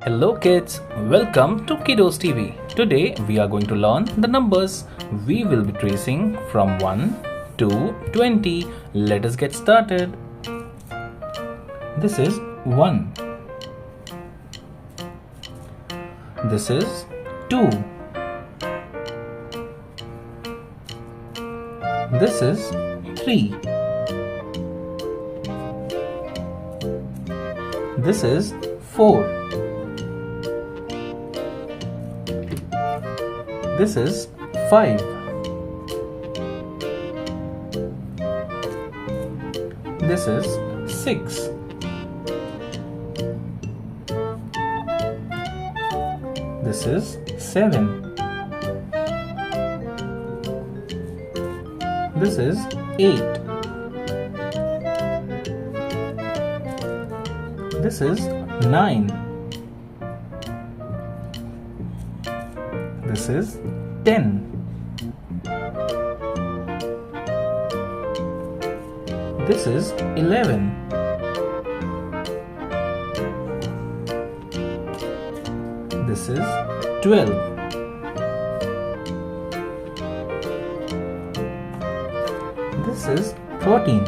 Hello kids, welcome to KiddosTV. Today we are going to learn the numbers. We will be tracing from 1 to 20. Let us get started. This is 1. This is 2. This is 3. This is 4. This is 5. This is 6. This is 7. This is 8. This is 9. This is 10. This is 11. This is 12. This is 13.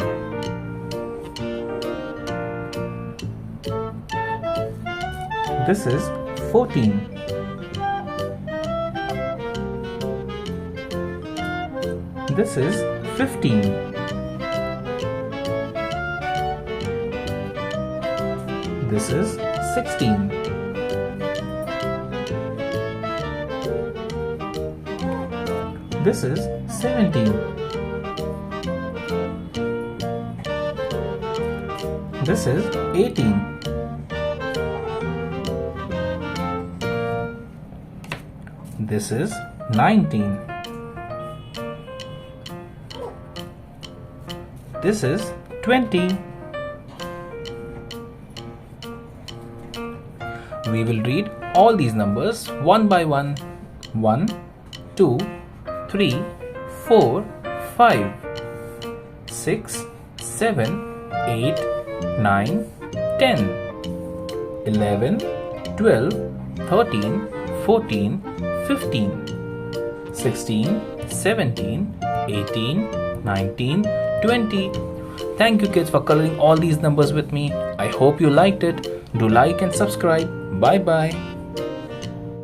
This is 14. This is 15. This is 16. This is 17. This is 18. This is 19. This is 20. We will read all these numbers one by one. 1, 2, 3, 4, 5, 6, 7, 8, 9, 10, 11, 12, 13, 14, 15, 16, 17, 18, 19, 20. Thank you kids for coloring all these numbers with me. I hope you liked it. Do like and subscribe. Bye bye.